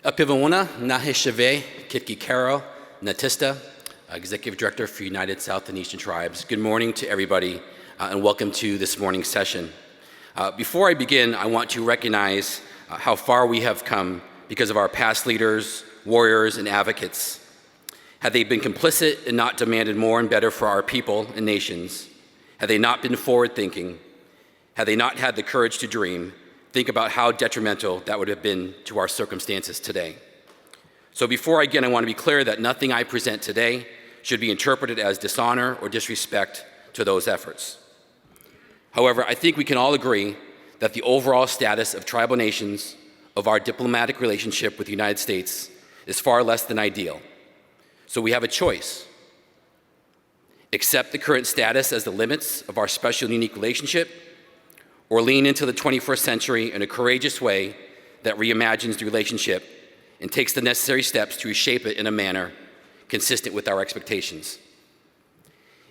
Apivawuna Nahishave Kitkikaro Natista, Executive Director for United South and Eastern Tribes. Good morning to everybody and welcome to this morning's session. Before I begin, I want to recognize how far we have come because of our past leaders, warriors, and advocates. Had they been complicit and not demanded more and better for our people and nations, had they not been forward-thinking, had they not had the courage to dream, think about how detrimental that would have been to our circumstances today. So before I begin, I want to be clear that nothing I present today should be interpreted as dishonor or disrespect to those efforts. However, I think we can all agree that the overall status of tribal nations of our diplomatic relationship with the United States is far less than ideal. So we have a choice. Accept the current status as the limits of our special and unique relationship, or lean into the 21st century in a courageous way that reimagines the relationship and takes the necessary steps to reshape it in a manner consistent with our expectations.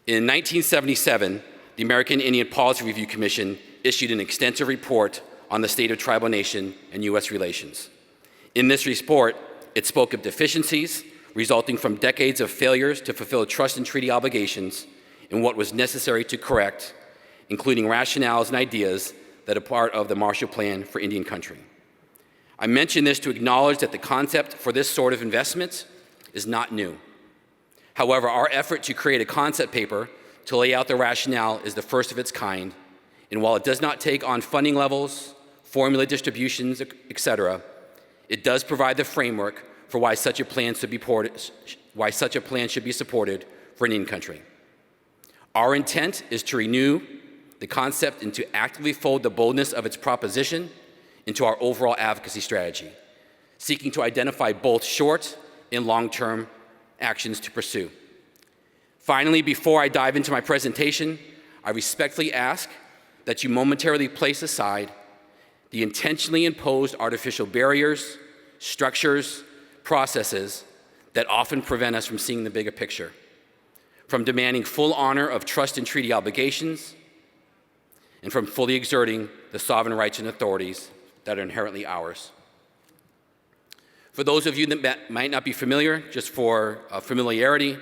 In 1977, the American Indian Policy Review Commission issued an extensive report on the state of tribal nation and U.S. relations. In this report, it spoke of deficiencies resulting from decades of failures to fulfill trust and treaty obligations and what was necessary to correct, including rationales and ideas that are part of the Marshall Plan for Indian Country. I mention this to acknowledge that the concept for this sort of investment is not new. However, our effort to create a concept paper to lay out the rationale is the first of its kind, and while it does not take on funding levels, formula distributions, etc., it does provide the framework for why such a plan should be supported for an Indian country. Our intent is to renew the concept and to actively fold the boldness of its proposition into our overall advocacy strategy, seeking to identify both short and long-term actions to pursue. Finally, before I dive into my presentation, I respectfully ask that you momentarily place aside the intentionally imposed artificial barriers, structures, processes that often prevent us from seeing the bigger picture, from demanding full honor of trust and treaty obligations, and from fully exerting the sovereign rights and authorities that are inherently ours. For those of you that might not be familiar, just for familiarity,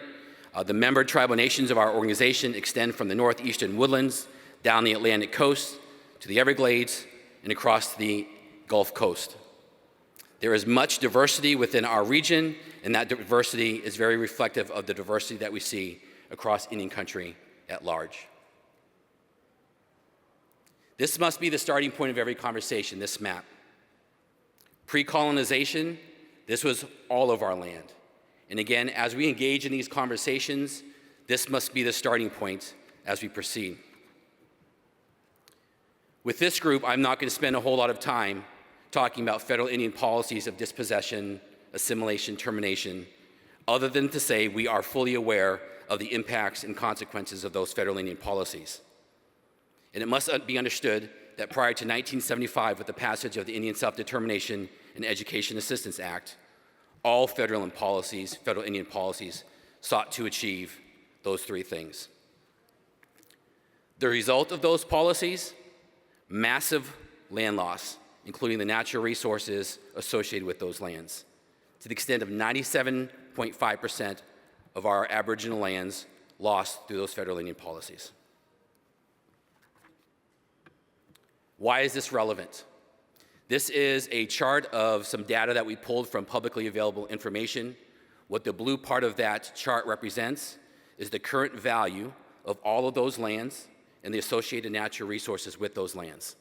the member tribal nations of our organization extend from the northeastern woodlands down the Atlantic coast to the Everglades and across the Gulf Coast. There is much diversity within our region, and that diversity is very reflective of the diversity that we see across Indian country at large. This must be the starting point of every conversation, this map. Pre-colonization, this was all of our land. And again, as we engage in these conversations, this must be the starting point as we proceed. With this group, I'm not going to spend a whole lot of time talking about federal Indian policies of dispossession, assimilation, termination, other than to say we are fully aware of the impacts and consequences of those federal Indian policies. And it must be understood that prior to 1975, with the passage of the Indian Self-Determination and Education Assistance Act, all federal Indian policies sought to achieve those three things. The result of those policies, massive land loss, including the natural resources associated with those lands, to the extent of 97.5% of our Aboriginal lands lost through those federal Indian policies. Why is this relevant? This is a chart of some data that we pulled from publicly available information. What the blue part of that chart represents is the current value of all of those lands and the associated natural resources with those lands.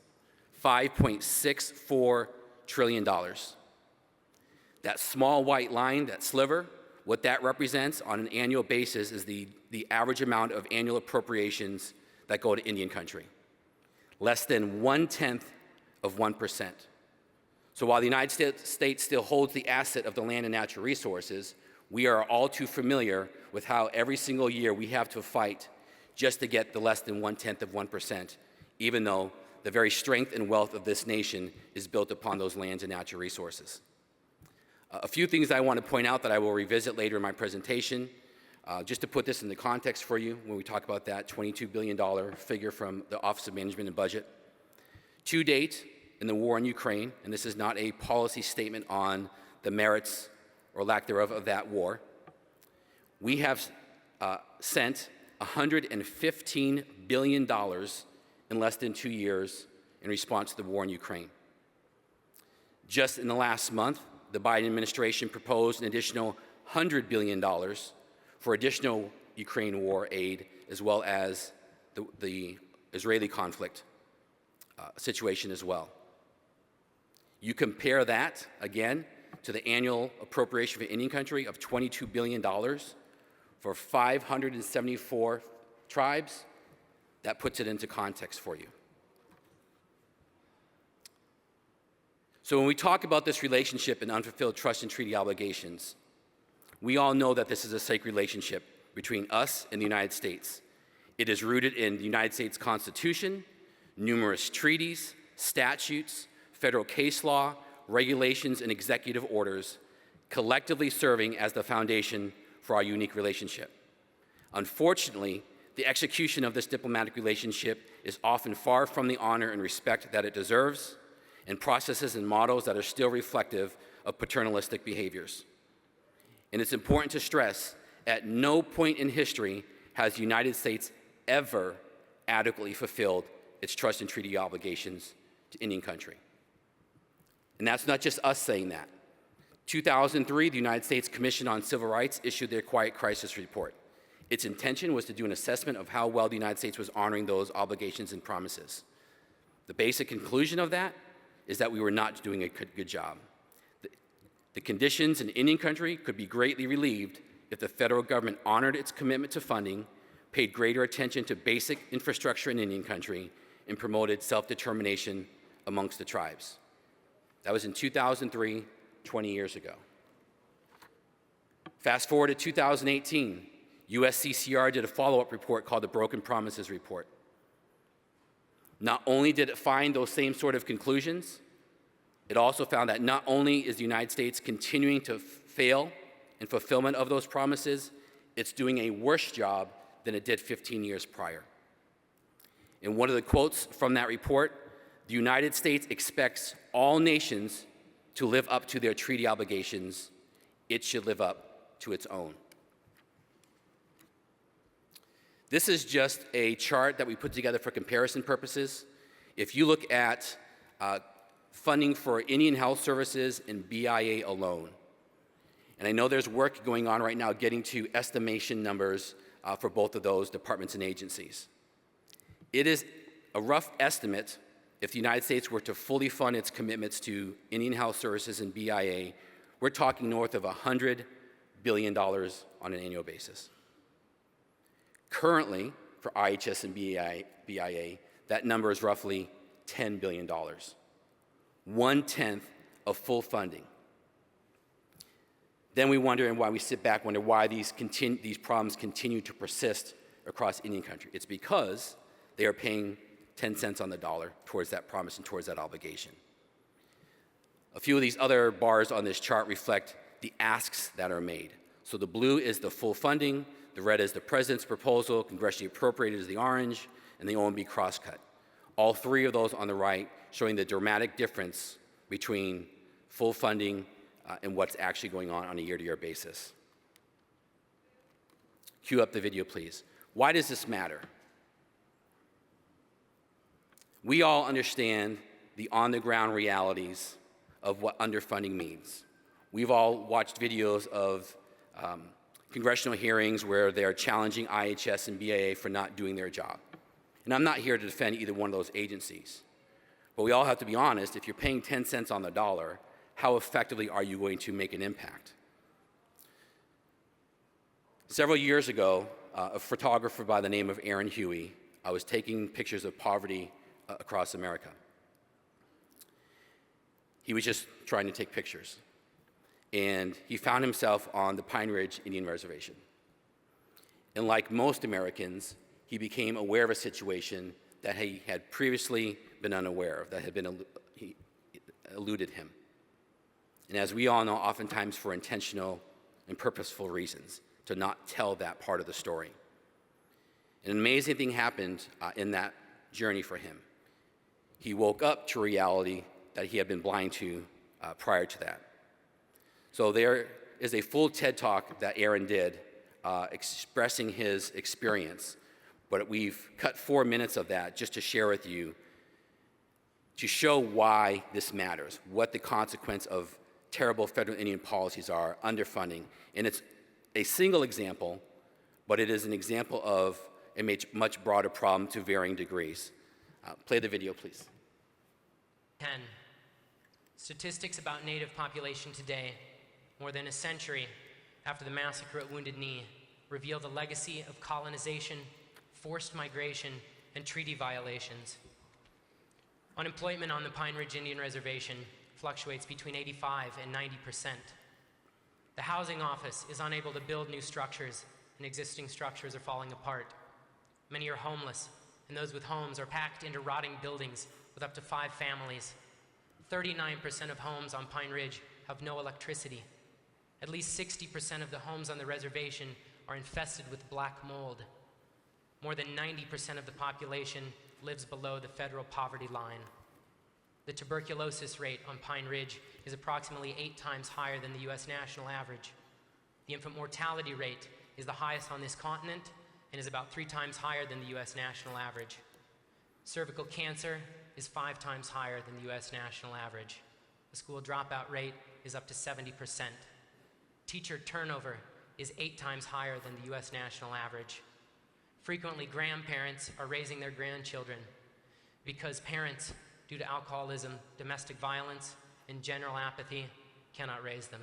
$5.64 trillion. That small white line, that sliver, what that represents on an annual basis is the average amount of annual appropriations that go to Indian country. Less than 1/10 of 1%. So while the United States still holds the asset of the land and natural resources, we are all too familiar with how every single year we have to fight just to get the less than 1/10 of 1%, even though the very strength and wealth of this nation is built upon those lands and natural resources. A few things I want to point out that I will revisit later in my presentation. Just to put this in the context for you, when we talk about that $22 billion figure from the Office of Management and Budget. To date, in the war in Ukraine, and this is not a policy statement on the merits or lack thereof of that war. We have sent $115 billion in less than 2 years in response to the war in Ukraine. Just in the last month, the Biden administration proposed an additional $100 billion for additional Ukraine war aid, as well as the Israeli conflict situation as well. You compare that, again, to the annual appropriation for Indian country of $22 billion for 574 tribes, that puts it into context for you. So when we talk about this relationship and unfulfilled trust and treaty obligations, we all know that this is a sacred relationship between us and the United States. It is rooted in the United States Constitution, numerous treaties, statutes, federal case law, regulations, and executive orders, collectively serving as the foundation for our unique relationship. Unfortunately, the execution of this diplomatic relationship is often far from the honor and respect that it deserves, and processes and models that are still reflective of paternalistic behaviors. And it's important to stress, at no point in history has the United States ever adequately fulfilled its trust and treaty obligations to Indian country. And that's not just us saying that. 2003, the United States Commission on Civil Rights issued their Quiet Crisis Report. Its intention was to do an assessment of how well the United States was honoring those obligations and promises. The basic conclusion of that is that we were not doing a good job. The conditions in Indian country could be greatly relieved if the federal government honored its commitment to funding, paid greater attention to basic infrastructure in Indian country, and promoted self-determination amongst the tribes. That was in 2003, 20 years ago. Fast forward to 2018, USCCR did a follow-up report called the Broken Promises Report. Not only did it find those same sort of conclusions, it also found that not only is the United States continuing to fail in fulfillment of those promises, it's doing a worse job than it did 15 years prior. In one of the quotes from that report, the United States expects all nations to live up to their treaty obligations. It should live up to its own. This is just a chart that we put together for comparison purposes. If you look at funding for Indian Health Services and BIA alone, and I know there's work going on right now getting to estimation numbers for both of those departments and agencies. It is a rough estimate. If the United States were to fully fund its commitments to Indian Health Services and BIA, we're talking north of $100 billion on an annual basis. Currently, for IHS and BIA, that number is roughly $10 billion, 1/10 of full funding. Then we wonder, and why we sit back, wonder why these problems continue to persist across Indian country. It's because they are paying 10 cents on the dollar towards that promise and towards that obligation. A few of these other bars on this chart reflect the asks that are made. So the blue is the full funding, the red is the president's proposal, congressionally appropriated is the orange, and the OMB crosscut. All three of those on the right showing the dramatic difference between full funding and what's actually going on a year-to-year basis. Cue up the video, please. Why does this matter? We all understand the on-the-ground realities of what underfunding means. We've all watched videos of congressional hearings where they're challenging IHS and BIA for not doing their job. And I'm not here to defend either one of those agencies. But we all have to be honest, if you're paying 10 cents on the dollar, how effectively are you going to make an impact? Several years ago, a photographer by the name of Aaron Huey was taking pictures of poverty across America. He was just trying to take pictures. And he found himself on the Pine Ridge Indian Reservation. And like most Americans, he became aware of a situation that he had previously been unaware of, that had been eluded him. And as we all know, oftentimes for intentional and purposeful reasons, to not tell that part of the story. An amazing thing happened in that journey for him. He woke up to reality that he had been blind to prior to that. So there is a full TED Talk that Aaron did expressing his experience, but we've cut 4 minutes of that just to share with you to show why this matters, what the consequence of terrible federal Indian policies are, underfunding. And it's a single example, but it is an example of a much broader problem to varying degrees. Play the video, please. 10. Statistics about Native population today, more than a century after the massacre at Wounded Knee, reveal the legacy of colonization, forced migration, and treaty violations. Unemployment on the Pine Ridge Indian Reservation fluctuates between 85 and 90%. The housing office is unable to build new structures, and existing structures are falling apart. Many are homeless, and those with homes are packed into rotting buildings with up to 5 families. 39% of homes on Pine Ridge have no electricity. At least 60% of the homes on the reservation are infested with black mold. More than 90% of the population lives below the federal poverty line. The tuberculosis rate on Pine Ridge is approximately 8 times higher than the US national average. The infant mortality rate is the highest on this continent and is about 3 times higher than the US national average. Cervical cancer is 5 times higher than the US national average. The school dropout rate is up to 70%. Teacher turnover is 8 times higher than the US national average. Frequently, grandparents are raising their grandchildren because parents, due to alcoholism, domestic violence, and general apathy, cannot raise them.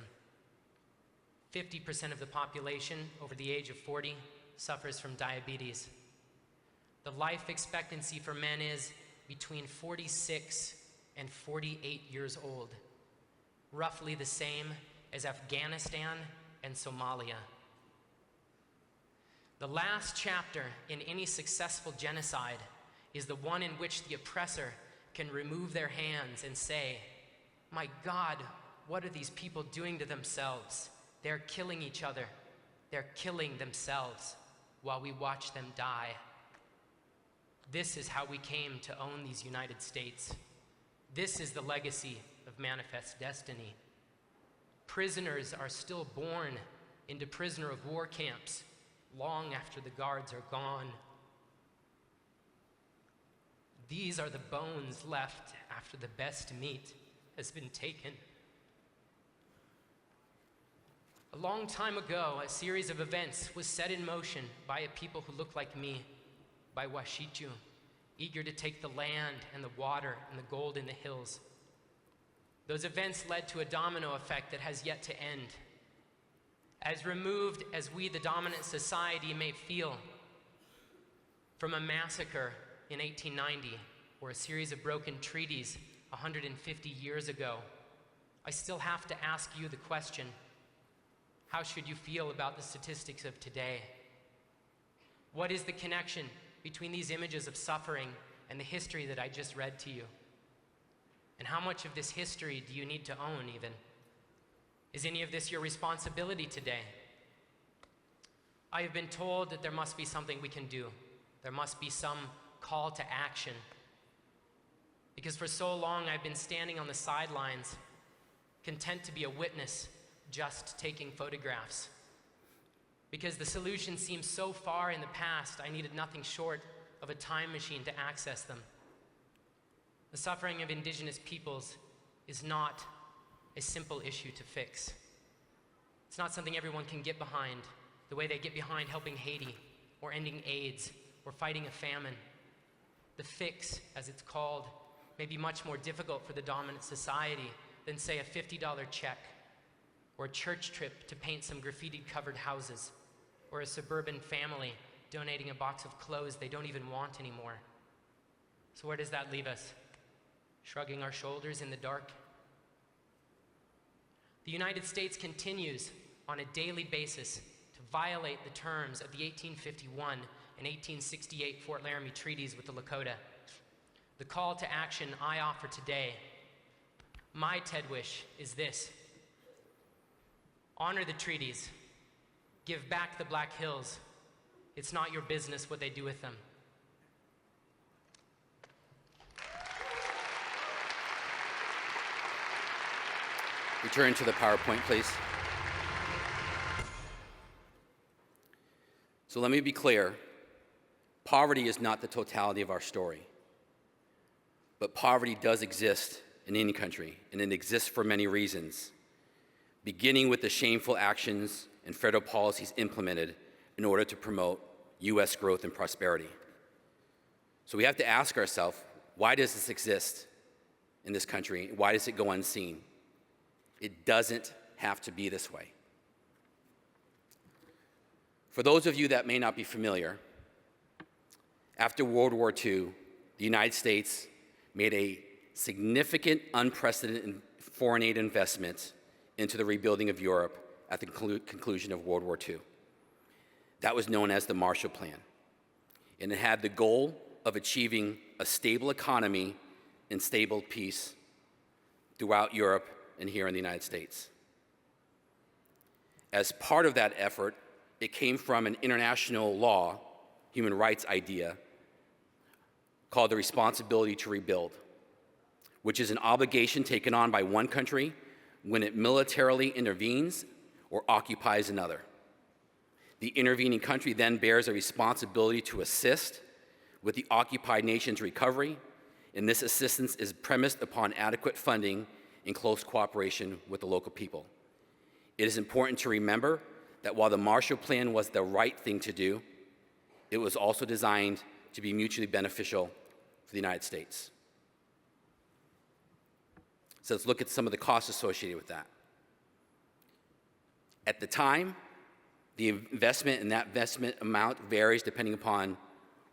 50% of the population over the age of 40 suffers from diabetes. The life expectancy for men is between 46 and 48 years old, roughly the same as Afghanistan and Somalia. The last chapter in any successful genocide is the one in which the oppressor can remove their hands and say, "My God, what are these people doing to themselves? They're killing each other. They're killing themselves while we watch them die." This is how we came to own these United States. This is the legacy of Manifest Destiny. Prisoners are still born into prisoner of war camps long after the guards are gone. These are the bones left after the best meat has been taken. A long time ago, a series of events was set in motion by a people who look like me, by Washichu, eager to take the land and the water and the gold in the hills. Those events led to a domino effect that has yet to end. As removed as we, the dominant society, may feel from a massacre in 1890 or a series of broken treaties 150 years ago, I still have to ask you the question, how should you feel about the statistics of today? What is the connection between these images of suffering and the history that I just read to you? And how much of this history do you need to own, even? Is any of this your responsibility today? I have been told that there must be something we can do. There must be some call to action. Because for so long I've been standing on the sidelines, content to be a witness, just taking photographs. Because the solution seemed so far in the past, I needed nothing short of a time machine to access them. The suffering of indigenous peoples is not a simple issue to fix. It's not something everyone can get behind, the way they get behind helping Haiti, or ending AIDS, or fighting a famine. The fix, as it's called, may be much more difficult for the dominant society than, say, a $50 check, or a church trip to paint some graffiti-covered houses, or a suburban family donating a box of clothes they don't even want anymore. So where does that leave us? Shrugging our shoulders in the dark? The United States continues on a daily basis to violate the terms of the 1851 and 1868 Fort Laramie treaties with the Lakota. The call to action I offer today, my TED wish, is this: honor the treaties, give back the Black Hills. It's not your business what they do with them. Return to the PowerPoint, please. So let me be clear. Poverty is not the totality of our story. But poverty does exist in any country, and it exists for many reasons, beginning with the shameful actions and federal policies implemented in order to promote U.S. growth and prosperity. So we have to ask ourselves, why does this exist in this country? Why does it go unseen? It doesn't have to be this way. For those of you that may not be familiar, after World War II, the United States made a significant, unprecedented foreign aid investment into the rebuilding of Europe at the conclusion of World War II. That was known as the Marshall Plan, and it had the goal of achieving a stable economy and stable peace throughout Europe and here in the United States. As part of that effort, it came from an international law, human rights idea, called the responsibility to rebuild, which is an obligation taken on by one country when it militarily intervenes or occupies another. The intervening country then bears a responsibility to assist with the occupied nation's recovery, and this assistance is premised upon adequate funding in close cooperation with the local people. It is important to remember that while the Marshall Plan was the right thing to do, it was also designed to be mutually beneficial for the United States. So let's look at some of the costs associated with that. At the time, the investment and that investment amount varies depending upon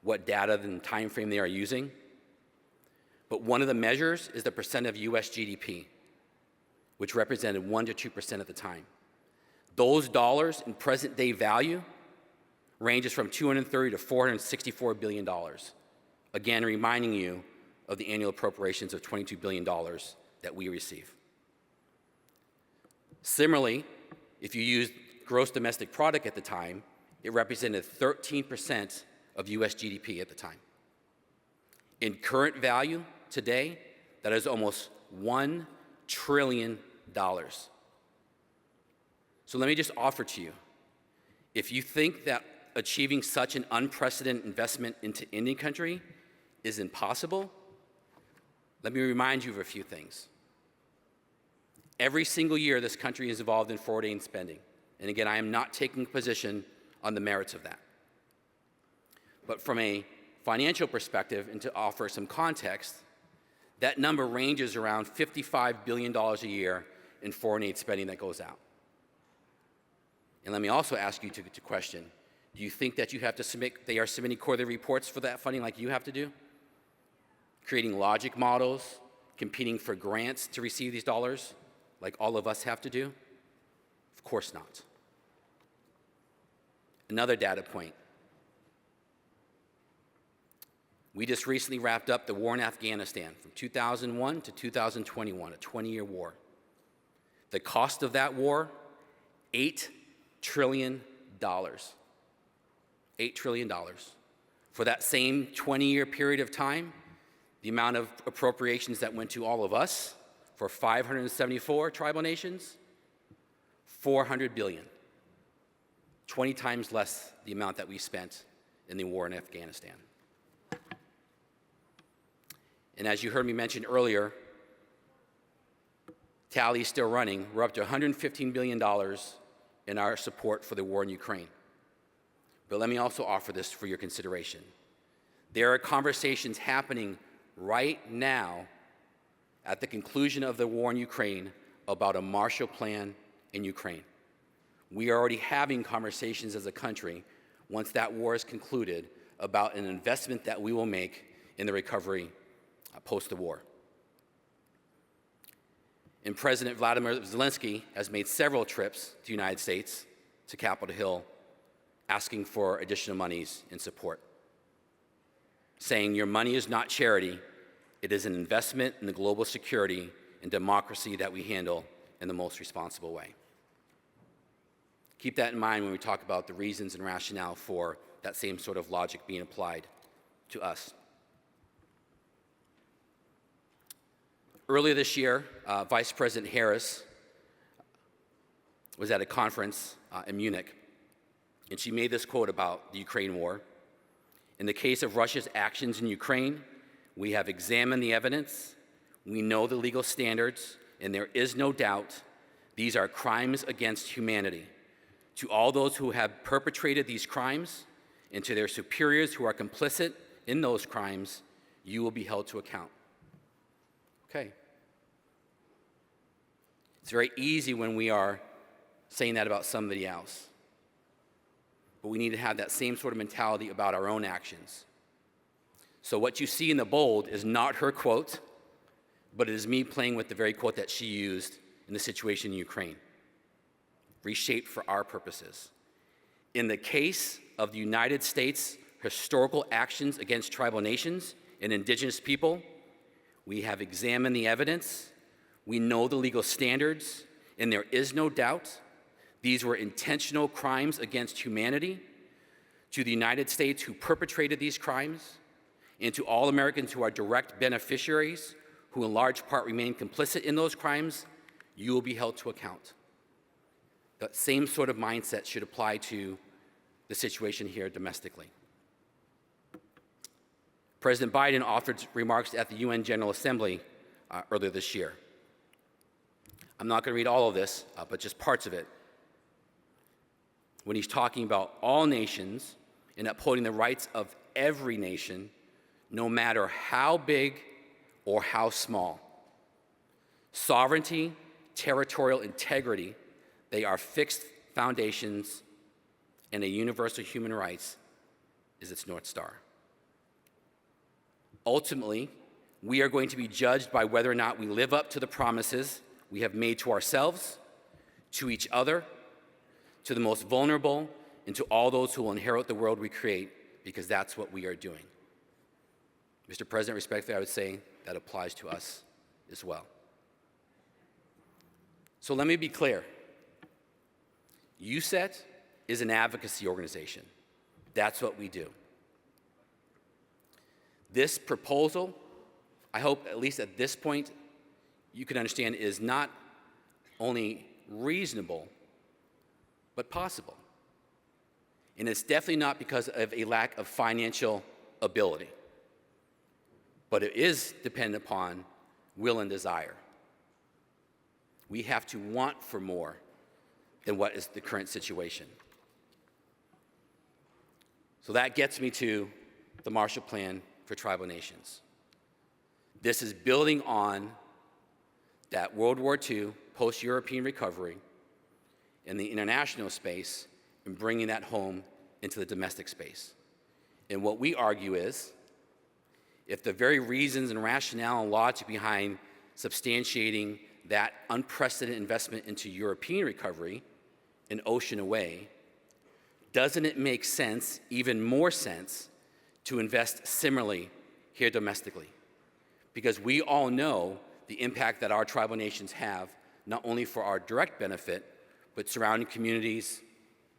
what data and time frame they are using. But one of the measures is the percent of US GDP, which represented 1% to 2% at the time. Those dollars in present day value ranges from $230 to $464 billion. Again, reminding you of the annual appropriations of $22 billion that we receive. Similarly, if you use gross domestic product at the time, it represented 13% of US GDP at the time. In current value today, that is almost $1 trillion. So let me just offer to you, if you think that achieving such an unprecedented investment into any country is impossible, let me remind you of a few things. Every single year, this country is involved in foreign aid spending. And again, I am not taking a position on the merits of that. But from a financial perspective, and to offer some context, that number ranges around $55 billion a year in foreign aid spending that goes out. And let me also ask you to question, do you think that you have to submit, they are submitting quarterly reports for that funding like you have to do? Creating logic models, competing for grants to receive these dollars like all of us have to do? Of course not. Another data point. We just recently wrapped up the war in Afghanistan from 2001 to 2021, a 20-year war. The cost of that war, $8 trillion. $8 trillion. For that same 20-year period of time, the amount of appropriations that went to all of us for 574 tribal nations, $400 billion. 20 times less the amount that we spent in the war in Afghanistan. And as you heard me mention earlier, tally is still running. We're up to $115 billion in our support for the war in Ukraine. But let me also offer this for your consideration. There are conversations happening right now at the conclusion of the war in Ukraine about a Marshall Plan in Ukraine. We are already having conversations as a country, once that war is concluded, about an investment that we will make in the recovery post the war. And President Vladimir Zelensky has made several trips to the United States, to Capitol Hill, asking for additional monies in support, saying your money is not charity, it is an investment in the global security and democracy that we handle in the most responsible way. Keep that in mind when we talk about the reasons and rationale for that same sort of logic being applied to us. Earlier this year, Vice President Harris was at a conference in Munich, and she made this quote about the Ukraine war. In the case of Russia's actions in Ukraine, we have examined the evidence, we know the legal standards, and there is no doubt these are crimes against humanity. To all those who have perpetrated these crimes and to their superiors who are complicit in those crimes, you will be held to account. Okay. It's very easy when we are saying that about somebody else. But we need to have that same sort of mentality about our own actions. So what you see in the bold is not her quote, but it is me playing with the very quote that she used in the situation in Ukraine, reshaped for our purposes. In the case of the United States' historical actions against tribal nations and indigenous people, we have examined the evidence, we know the legal standards, and there is no doubt these were intentional crimes against humanity. To the United States who perpetrated these crimes, and to all Americans who are direct beneficiaries, who in large part remain complicit in those crimes, you will be held to account. That same sort of mindset should apply to the situation here domestically. President Biden authored remarks at the UN General Assembly earlier this year. I'm not going to read all of this, but just parts of it. When he's talking about all nations and upholding the rights of every nation, no matter how big or how small. Sovereignty, territorial integrity, they are fixed foundations, and a universal human rights is its North Star. Ultimately, we are going to be judged by whether or not we live up to the promises we have made to ourselves, to each other, to the most vulnerable, and to all those who will inherit the world we create, because that's what we are doing. Mr. President, respectfully, I would say that applies to us as well. So let me be clear. USET is an advocacy organization. That's what we do. This proposal, I hope at least at this point, you can understand is not only reasonable, but possible. And it's definitely not because of a lack of financial ability, but it is dependent upon will and desire. We have to want for more than what is the current situation. So that gets me to the Marshall Plan for Tribal Nations. This is building on that World War II post-European recovery in the international space and bringing that home into the domestic space. And what we argue is, if the very reasons and rationale and logic behind substantiating that unprecedented investment into European recovery, an ocean away, doesn't it make sense, even more sense, to invest similarly here domestically? Because we all know the impact that our tribal nations have, not only for our direct benefit, but surrounding communities,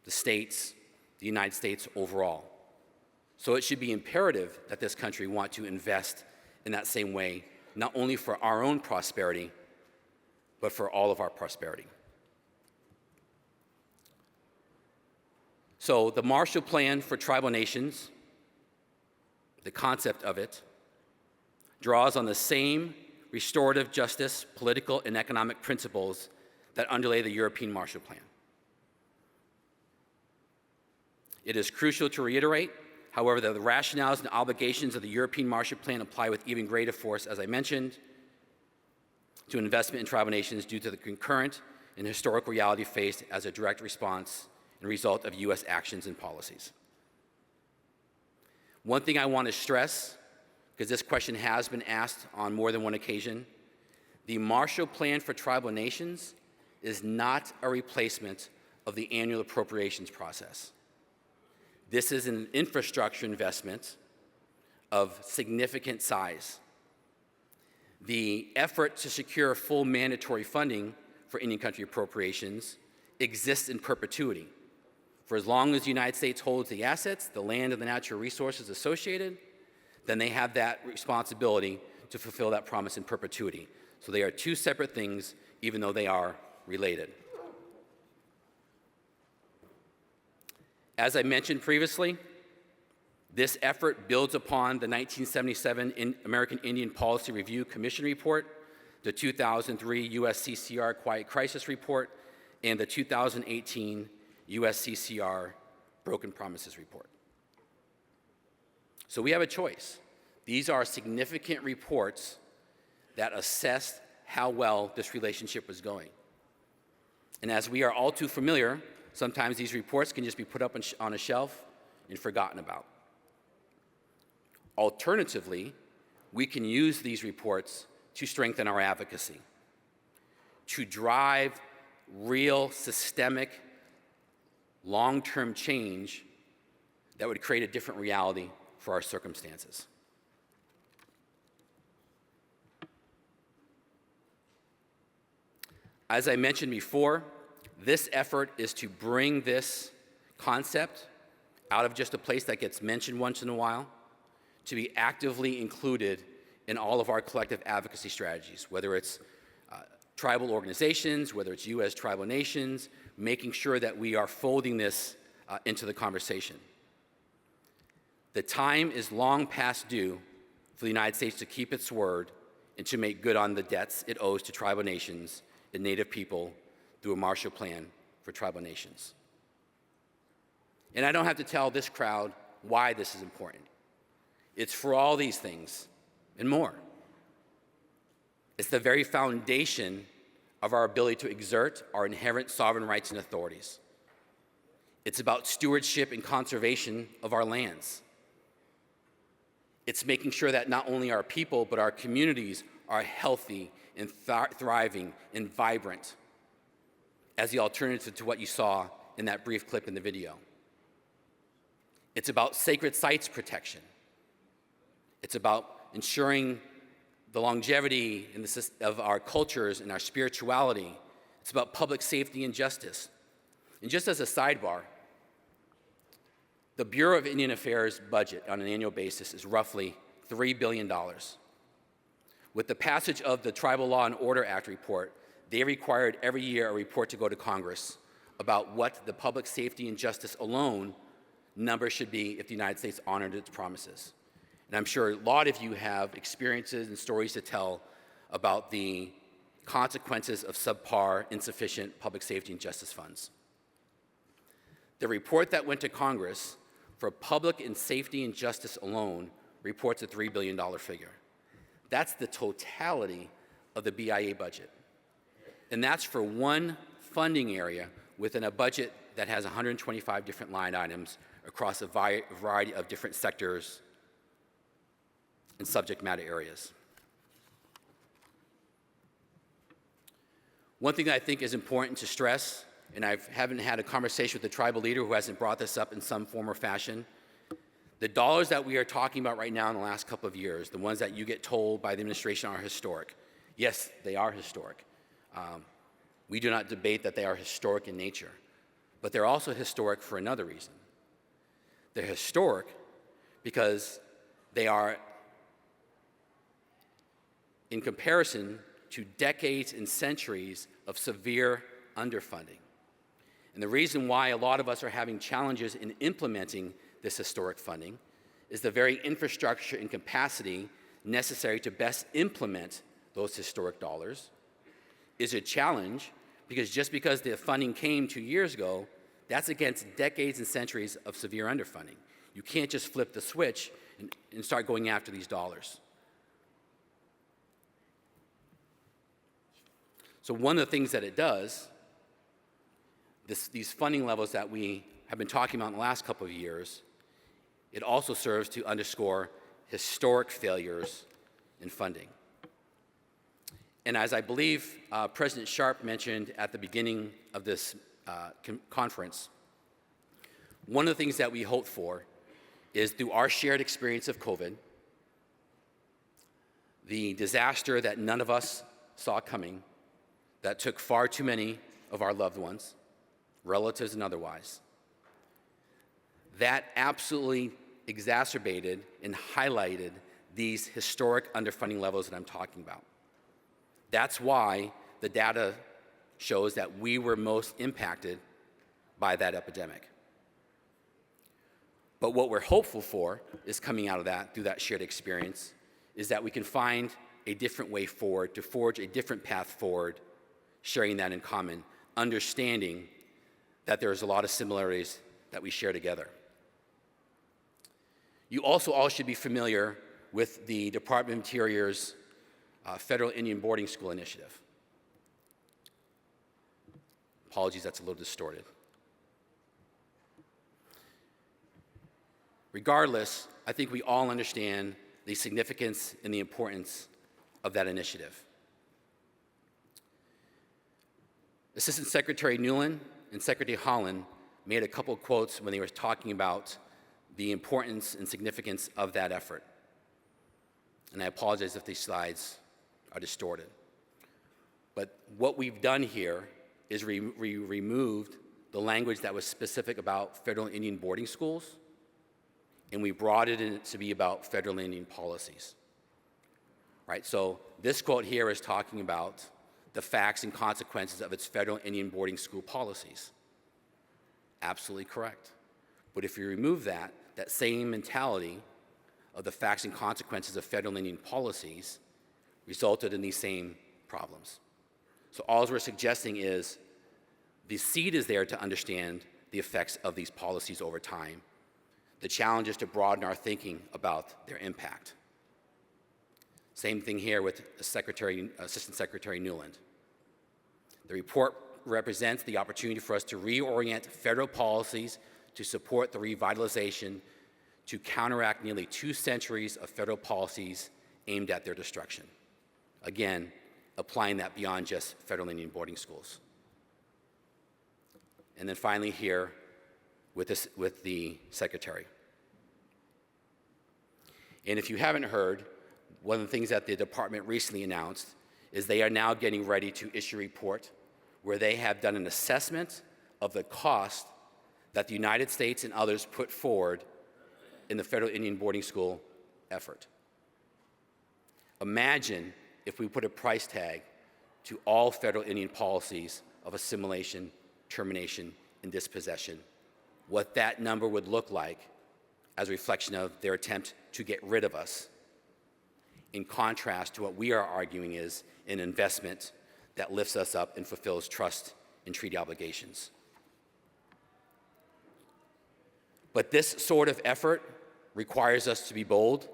the states, the United States overall. So it should be imperative that this country want to invest in that same way, not only for our own prosperity, but for all of our prosperity. So the Marshall Plan for Tribal Nations, the concept of it, draws on the same restorative justice, political, and economic principles that underlay the European Marshall Plan. It is crucial to reiterate, however, that the rationales and obligations of the European Marshall Plan apply with even greater force, as I mentioned, to investment in tribal nations due to the concurrent and historical reality faced as a direct response and result of U.S. actions and policies. One thing I want to stress, because this question has been asked on more than one occasion, the Marshall Plan for Tribal Nations is not a replacement of the annual appropriations process. This is an infrastructure investment of significant size. The effort to secure full mandatory funding for Indian country appropriations exists in perpetuity. For as long as the United States holds the assets, the land, and the natural resources associated, then they have that responsibility to fulfill that promise in perpetuity. So they are two separate things, even though they are related. As I mentioned previously, this effort builds upon the 1977 American Indian Policy Review Commission report, the 2003 USCCR Quiet Crisis Report, and the 2018 USCCR Broken Promises Report. So we have a choice. These are significant reports that assessed how well this relationship was going. And as we are all too familiar, sometimes these reports can just be put up on a shelf and forgotten about. Alternatively, we can use these reports to strengthen our advocacy, to drive real systemic, long-term change that would create a different reality for our circumstances. As I mentioned before, this effort is to bring this concept out of just a place that gets mentioned once in a while to be actively included in all of our collective advocacy strategies, whether it's tribal organizations, whether it's you as tribal nations, making sure that we are folding this into the conversation. The time is long past due for the United States to keep its word and to make good on the debts it owes to tribal nations and Native people through a Marshall Plan for tribal nations. And I don't have to tell this crowd why this is important. It's for all these things and more. It's the very foundation of our ability to exert our inherent sovereign rights and authorities. It's about stewardship and conservation of our lands. It's making sure that not only our people, but our communities are healthy and thriving and vibrant, as the alternative to what you saw in that brief clip in the video. It's about sacred sites protection. It's about ensuring the longevity of our cultures and our spirituality. It's about public safety and justice. And just as a sidebar, the Bureau of Indian Affairs budget on an annual basis is roughly $3 billion. With the passage of the Tribal Law and Order Act report, they required every year a report to go to Congress about what the public safety and justice alone number should be if the United States honored its promises. And I'm sure a lot of you have experiences and stories to tell about the consequences of subpar, insufficient public safety and justice funds. The report that went to Congress for public and safety and justice alone reports a $3 billion figure. That's the totality of the BIA budget. And that's for one funding area within a budget that has 125 different line items across a variety of different sectors and subject matter areas. One thing that I think is important to stress, and I haven't had a conversation with the tribal leader who hasn't brought this up in some form or fashion, the dollars that we are talking about right now in the last couple of years, the ones that you get told by the administration are historic. Yes, they are historic. We do not debate that they are historic in nature, but they're also historic for another reason. They're historic because they are in comparison to decades and centuries of severe underfunding. And the reason why a lot of us are having challenges in implementing this historic funding is the very infrastructure and capacity necessary to best implement those historic dollars is a challenge, because just because the funding came 2 years ago, that's against decades and centuries of severe underfunding. You can't just flip the switch and start going after these dollars. So one of the things that it does, these funding levels that we have been talking about in the last couple of years, it also serves to underscore historic failures in funding. And as I believe President Sharp mentioned at the beginning of this conference, one of the things that we hope for is, through our shared experience of COVID, the disaster that none of us saw coming, that took far too many of our loved ones, relatives and otherwise, that absolutely exacerbated and highlighted these historic underfunding levels that I'm talking about. That's why the data shows that we were most impacted by that epidemic. But what we're hopeful for is coming out of that, through that shared experience, is that we can find a different way forward, to forge a different path forward, sharing that in common, understanding that there's a lot of similarities that we share together. You also all should be familiar with the Department of Interior's Federal Indian Boarding School Initiative. Apologies, that's a little distorted. Regardless, I think we all understand the significance and the importance of that initiative. Assistant Secretary Newland and Secretary Holland made a couple of quotes when they were talking about the importance and significance of that effort. And I apologize if these slides are distorted. But what we've done here is we removed the language that was specific about federal Indian boarding schools, and we broadened it to be about federal Indian policies. Right? So this quote here is talking about the facts and consequences of its federal Indian boarding school policies. Absolutely correct. But if you remove that same mentality of the facts and consequences of federal Indian policies resulted in these same problems. So all we're suggesting is the seed is there to understand the effects of these policies over time. The challenge is to broaden our thinking about their impact. Same thing here with Assistant Secretary Newland. The report represents the opportunity for us to reorient federal policies to support the revitalization to counteract nearly 2 centuries of federal policies aimed at their destruction. Again, applying that beyond just federal Indian boarding schools. And then finally here with the Secretary. And if you haven't heard, one of the things that the department recently announced is they are now getting ready to issue a report where they have done an assessment of the cost that the United States and others put forward in the federal Indian boarding school effort. Imagine if we put a price tag to all federal Indian policies of assimilation, termination, and dispossession, what that number would look like as a reflection of their attempt to get rid of us, in contrast to what we are arguing is an investment that lifts us up and fulfills trust and treaty obligations. But this sort of effort requires us to be bold,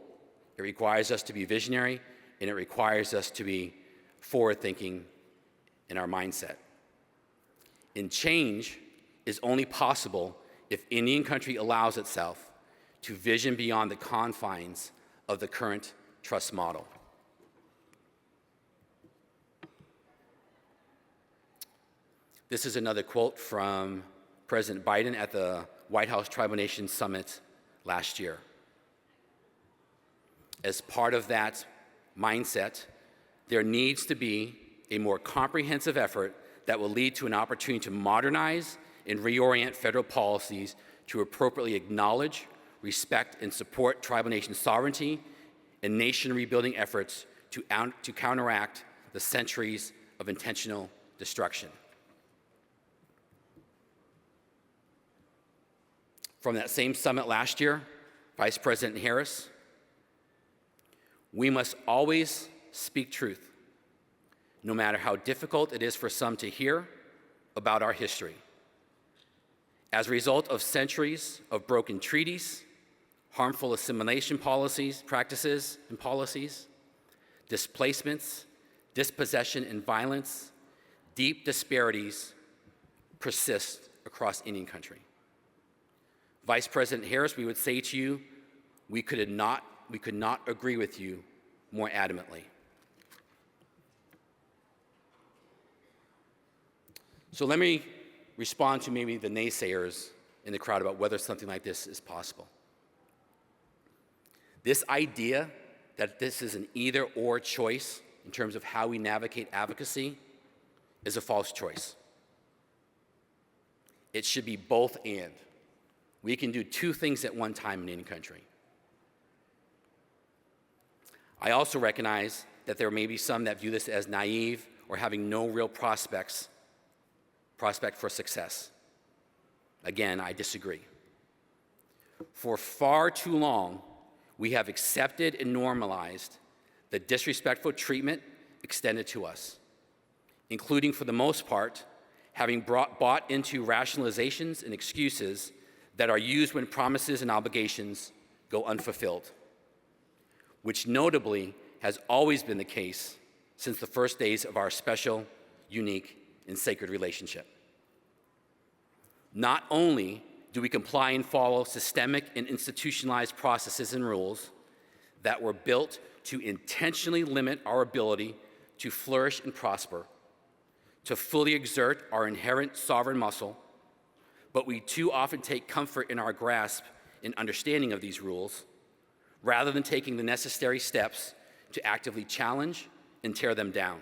it requires us to be visionary, and it requires us to be forward-thinking in our mindset. And change is only possible if Indian country allows itself to vision beyond the confines of the current trust model. This is another quote from President Biden at the White House Tribal Nations Summit last year. As part of that mindset, there needs to be a more comprehensive effort that will lead to an opportunity to modernize and reorient federal policies to appropriately acknowledge, respect, and support tribal nation sovereignty and nation rebuilding efforts to counteract the centuries of intentional destruction. From that same summit last year, Vice President Harris, we must always speak truth, no matter how difficult it is for some to hear about our history. As a result of centuries of broken treaties, harmful assimilation policies, practices, and policies, displacements, dispossession, and violence, deep disparities persist across Indian country. Vice President Harris, we would say to you, we could not agree with you more adamantly. So let me respond to maybe the naysayers in the crowd about whether something like this is possible. This idea that this is an either-or choice in terms of how we navigate advocacy is a false choice. It should be both and. We can do two things at one time in any country. I also recognize that there may be some that view this as naive or having no real prospect for success. Again, I disagree. For far too long, we have accepted and normalized the disrespectful treatment extended to us, including, for the most part, having bought into rationalizations and excuses that are used when promises and obligations go unfulfilled, which notably has always been the case since the first days of our special, unique, and sacred relationship. Not only do we comply and follow systemic and institutionalized processes and rules that were built to intentionally limit our ability to flourish and prosper, to fully exert our inherent sovereign muscle, but we too often take comfort in our grasp and understanding of these rules, rather than taking the necessary steps to actively challenge and tear them down.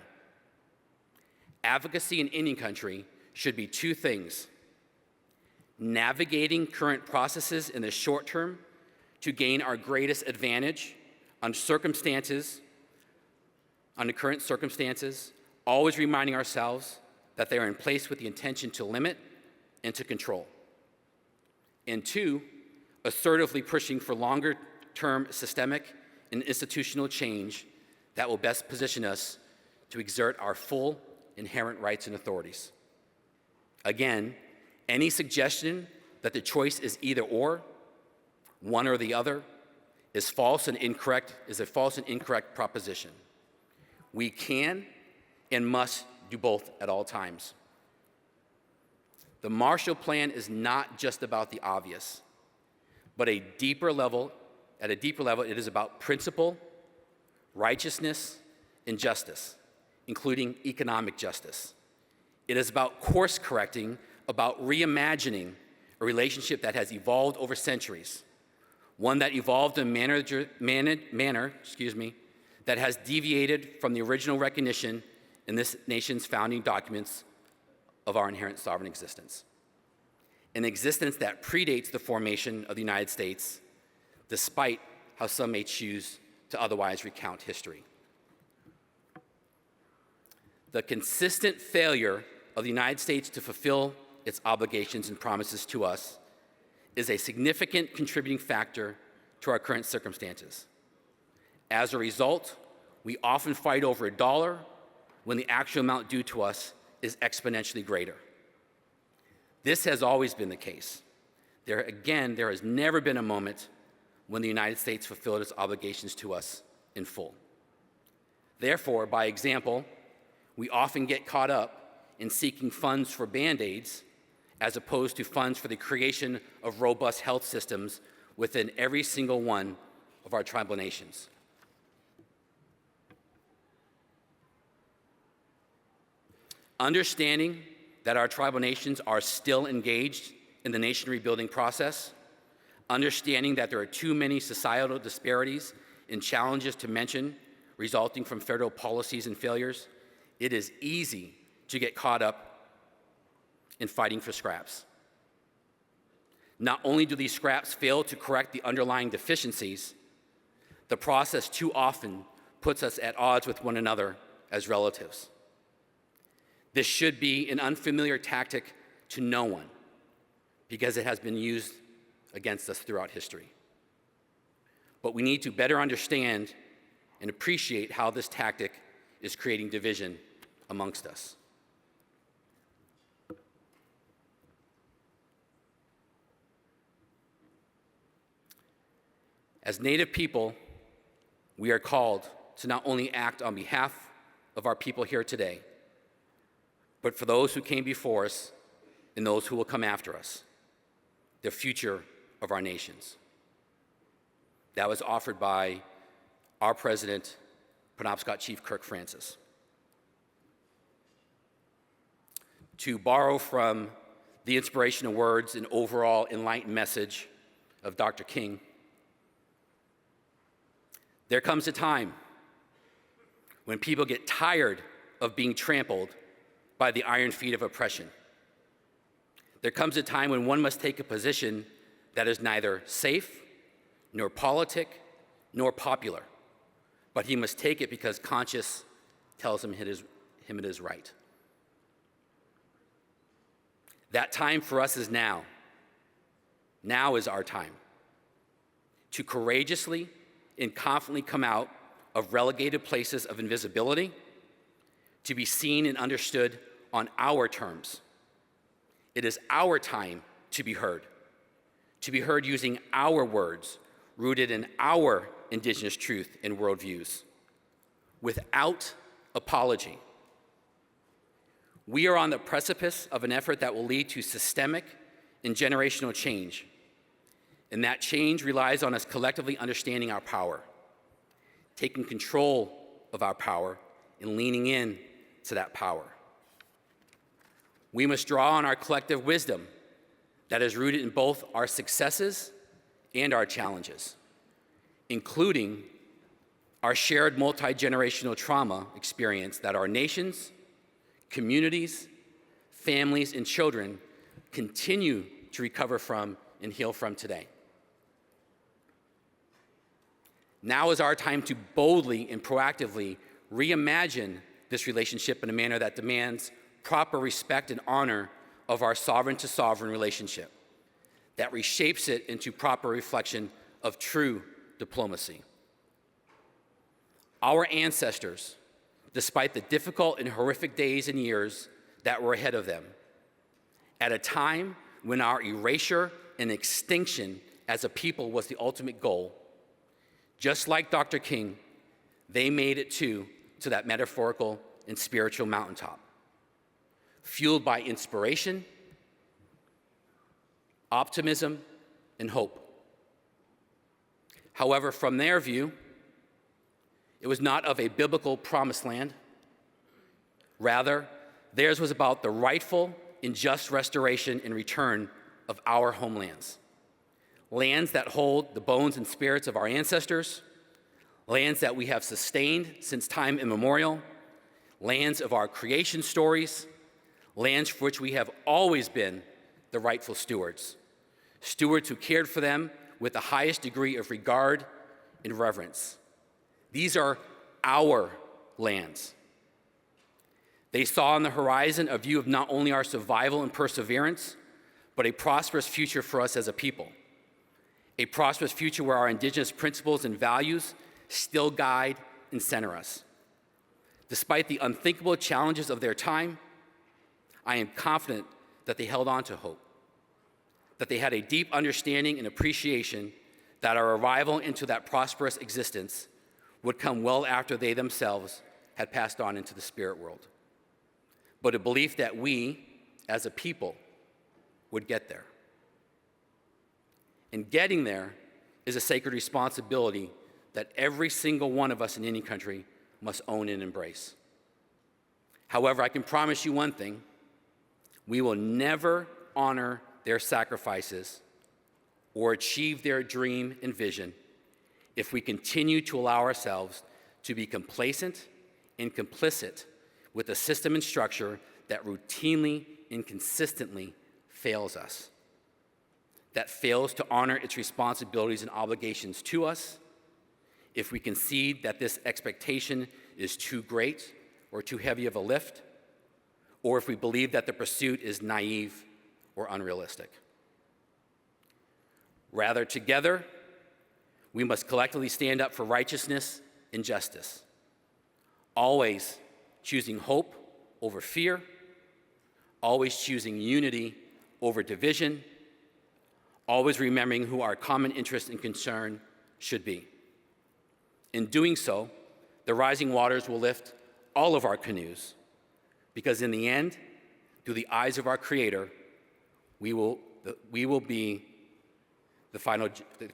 Advocacy in any country should be two things: navigating current processes in the short term to gain our greatest advantage under current circumstances, always reminding ourselves that they are in place with the intention to limit and to control. And two, assertively pushing for longer-term systemic and institutional change that will best position us to exert our full inherent rights and authorities. Again, any suggestion that the choice is either or, one or the other, is a false and incorrect proposition. We can and must do both at all times. The Marshall Plan is not just about the obvious, but at a deeper level, it is about principle, righteousness, and justice, including economic justice. It is about course correcting, about reimagining a relationship that has evolved over centuries, one that evolved in a manner that has deviated from the original recognition in this nation's founding documents of our inherent sovereign existence. An existence that predates the formation of the United States, despite how some may choose to otherwise recount history. The consistent failure of the United States to fulfill its obligations and promises to us is a significant contributing factor to our current circumstances. As a result, we often fight over a dollar when the actual amount due to us is exponentially greater. This has always been the case. There has never been a moment when the United States fulfilled its obligations to us in full. Therefore, by example, we often get caught up in seeking funds for Band-Aids as opposed to funds for the creation of robust health systems within every single one of our tribal nations. Understanding that our tribal nations are still engaged in the nation rebuilding process, understanding that there are too many societal disparities and challenges to mention resulting from federal policies and failures, it is easy to get caught up in fighting for scraps. Not only do these scraps fail to correct the underlying deficiencies, the process too often puts us at odds with one another as relatives. This should be an unfamiliar tactic to no one because it has been used against us throughout history. But we need to better understand and appreciate how this tactic is creating division amongst us. As Native people, we are called to not only act on behalf of our people here today, but for those who came before us and those who will come after us, the future of our nations. That was offered by our president, Penobscot Chief Kirk Francis. To borrow from the inspirational words and overall enlightened message of Dr. King, there comes a time when people get tired of being trampled by the iron feet of oppression. There comes a time when one must take a position that is neither safe, nor politic, nor popular, but he must take it because conscience tells him it is right. That time for us is now. Now is our time. to courageously and confidently come out of relegated places of invisibility, to be seen and understood on our terms. It is our time to be heard using our words, rooted in our indigenous truth and worldviews, without apology. We are on the precipice of an effort that will lead to systemic and generational change, and that change relies on us collectively understanding our power, taking control of our power, and leaning in to that power. We must draw on our collective wisdom that is rooted in both our successes and our challenges, including our shared multi-generational trauma experience that our nations, communities, families, and children continue to recover from and heal from today. Now is our time to boldly and proactively reimagine this relationship in a manner that demands proper respect and honor of our sovereign-to-sovereign relationship, that reshapes it into proper reflection of true diplomacy. Our ancestors, despite the difficult and horrific days and years that were ahead of them, at a time when our erasure and extinction as a people was the ultimate goal, just like Dr. King, they made it to that metaphorical and spiritual mountaintop, fueled by inspiration, optimism, and hope. However, from their view, it was not of a biblical promised land. Rather, theirs was about the rightful and just restoration and return of our homelands. Lands that hold the bones and spirits of our ancestors, lands that we have sustained since time immemorial, lands of our creation stories, lands for which we have always been the rightful stewards, stewards who cared for them with the highest degree of regard and reverence. These are our lands. They saw on the horizon a view of not only our survival and perseverance, but a prosperous future for us as a people. A prosperous future where our indigenous principles and values still guide and center us. Despite the unthinkable challenges of their time, I am confident that they held on to hope, that they had a deep understanding and appreciation that our arrival into that prosperous existence would come well after they themselves had passed on into the spirit world, but a belief that we, as a people, would get there. And getting there is a sacred responsibility that every single one of us in any country must own and embrace. However, I can promise you one thing: we will never honor their sacrifices or achieve their dream and vision if we continue to allow ourselves to be complacent and complicit with a system and structure that routinely and consistently fails us, that fails to honor its responsibilities and obligations to us, if we concede that this expectation is too great or too heavy of a lift, or if we believe that the pursuit is naive or unrealistic. Rather, together, we must collectively stand up for righteousness and justice, always choosing hope over fear, always choosing unity over division, always remembering who our common interest and concern should be. In doing so, the rising waters will lift all of our canoes, because in the end, through the eyes of our Creator, the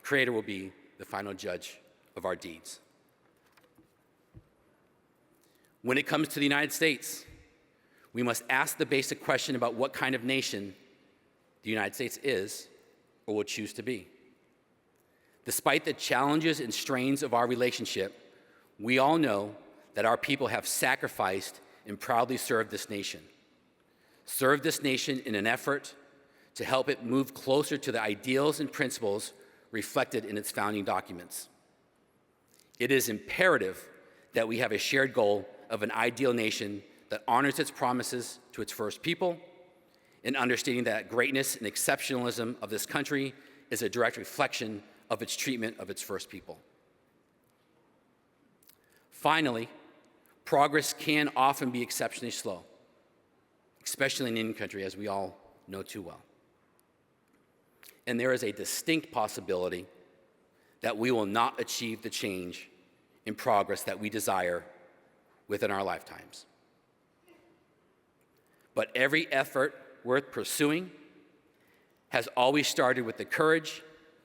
Creator will be the final judge of our deeds. When it comes to the United States, we must ask the basic question about what kind of nation the United States is or will choose to be. Despite the challenges and strains of our relationship, we all know that our people have sacrificed and proudly served this nation. Served this nation in an effort to help it move closer to the ideals and principles reflected in its founding documents. It is imperative that we have a shared goal of an ideal nation that honors its promises to its first people, and understanding that greatness and exceptionalism of this country is a direct reflection of its treatment of its first people. Finally, progress can often be exceptionally slow, especially in Indian country, as we all know too well. And there is a distinct possibility that we will not achieve the change in progress that we desire within our lifetimes. But every effort worth pursuing has always started with the courage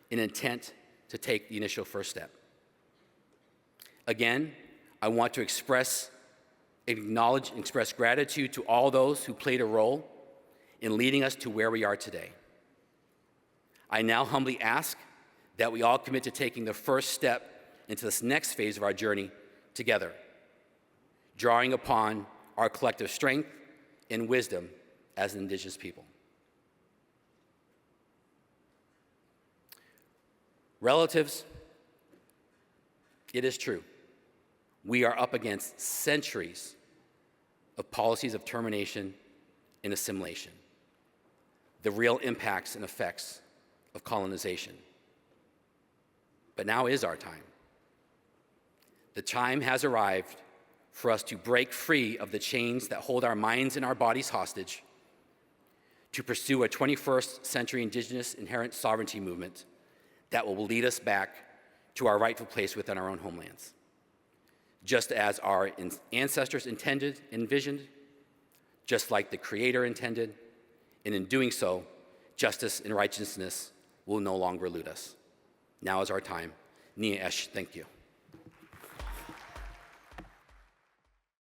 and intent to take the initial first step. Again, I want to acknowledge and express gratitude to all those who played a role in leading us to where we are today. I now humbly ask that we all commit to taking the first step into this next phase of our journey together, drawing upon our collective strength and wisdom as an Indigenous people. Relatives, it is true. We are up against centuries of policies of termination and assimilation, the real impacts and effects of colonization. But now is our time. The time has arrived for us to break free of the chains that hold our minds and our bodies hostage, to pursue a 21st century Indigenous inherent sovereignty movement that will lead us back to our rightful place within our own homelands, just as our ancestors intended and envisioned, just like the Creator intended, and in doing so, justice and righteousness will no longer elude us. Now is our time. Nia Esh, thank you.